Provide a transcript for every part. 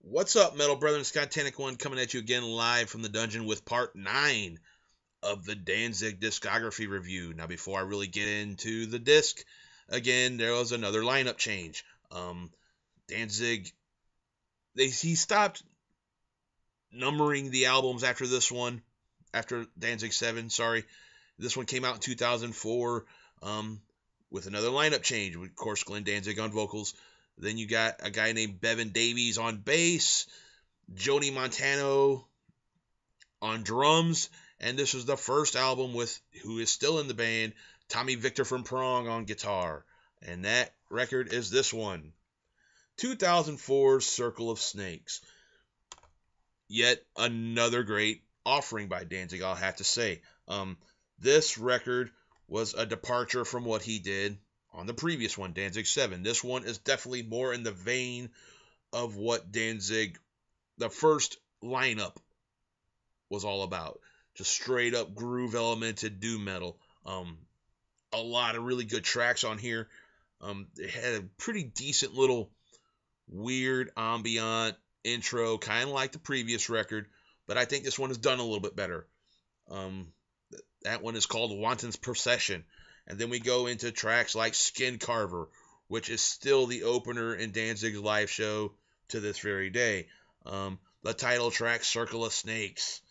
What's up, Metal Brethren? Scott Tanic One coming at you again live from the dungeon with part 9 of the Danzig Discography review. Now, before I really get into the disc, again, there was another lineup change. Danzig, he stopped numbering the albums after this one, after Danzig 7, sorry. This one came out in 2004 with another lineup change. Of course, Glenn Danzig on vocals. Then you got a guy named Bevan Davies on bass, Joni Montano on drums, and this was the first album with who is still in the band, Tommy Victor from Prong on guitar. And that record is this one, 2004's Circle of Snakes. Yet another great offering by Danzig, I'll have to say. This record was a departure from what he did on the previous one, Danzig 7. This one is definitely more in the vein of what Danzig, the first lineup, was all about. Just straight up groove elemented doom metal. A lot of really good tracks on here. It had a pretty decent little weird ambient intro, kind of like the previous record, but I think this one is done a little bit better. That one is called Wanton's Procession. And then we go into tracks like Skin Carver, which is still the opener in Danzig's live show to this very day. The title track, Circle of Snakes.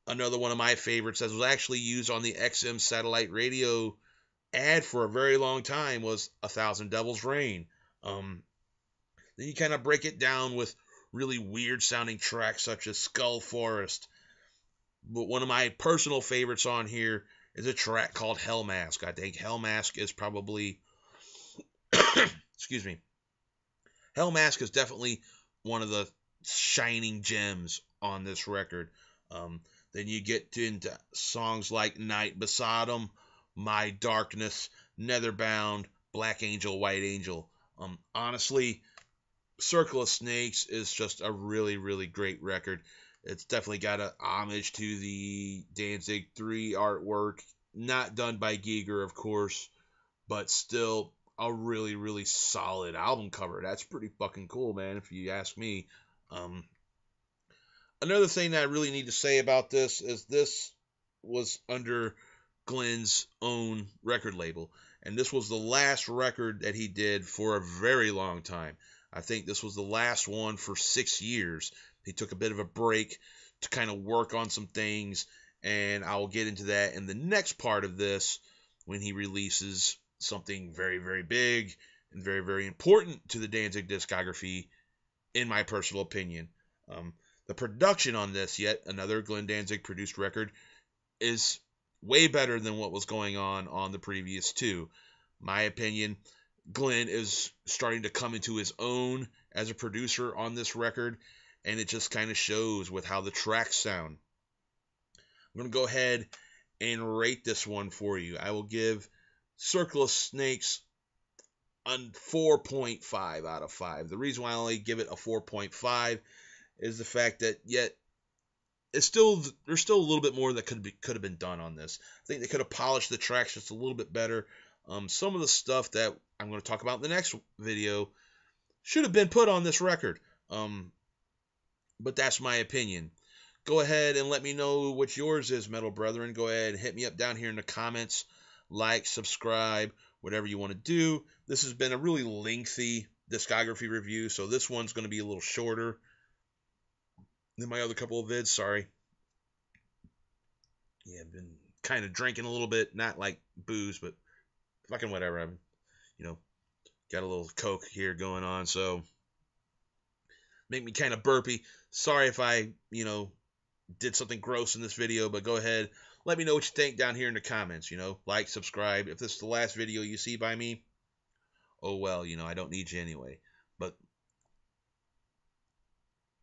Another one of my favorites that was actually used on the XM satellite radio ad for a very long time was A Thousand Devils Reign. Then you kind of break it down with really weird sounding tracks such as Skull Forest. But one of my personal favorites on here is a track called Hell Mask. I think Hell Mask is probably, excuse me, Hell Mask is definitely one of the shining gems on this record. Then you get into songs like Night Beside 'Em, My Darkness, Netherbound, Black Angel, White Angel. Honestly, Circle of Snakes is just a really, really great record. It's definitely got an homage to the Danzig 3 artwork. Not done by Giger, of course, but still a really, really solid album cover. That's pretty fucking cool, man, if you ask me. Another thing that I really need to say about this is this was under Glenn's own record label, and this was the last record that he did for a very long time. I think this was the last one for 6 years. He took a bit of a break to kind of work on some things, and I will get into that in the next part of this when he releases something very, very big and very, very important to the Danzig discography, in my personal opinion. The production on this, yet another Glenn Danzig produced record, is way better than what was going on the previous two. My opinion, Glenn is starting to come into his own as a producer on this record, and it just kind of shows with how the tracks sound. I'm going to go ahead and rate this one for you. I will give Circle of Snakes a 4.5 out of 5. The reason why I only give it a 4.5 is the fact that yet there's still a little bit more that could have been done on this. I think they could have polished the tracks just a little bit better. Some of the stuff that I'm going to talk about in the next video should have been put on this record. But that's my opinion. Go ahead and let me know what yours is, Metal Brethren. Go ahead and hit me up down here in the comments. Like, subscribe, whatever you want to do. This has been a really lengthy discography review, so this one's going to be a little shorter than my other couple of vids. Sorry. Yeah, I've been kind of drinking a little bit. Not like booze, but fucking whatever. I've, got a little Coke here going on, so make me kind of burpy. Sorry if I, did something gross in this video, but go ahead. Let me know what you think down here in the comments, like, subscribe. If this is the last video you see by me, oh well, I don't need you anyway. But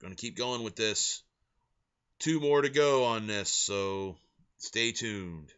going to keep going with this. 2 more to go on this, so stay tuned.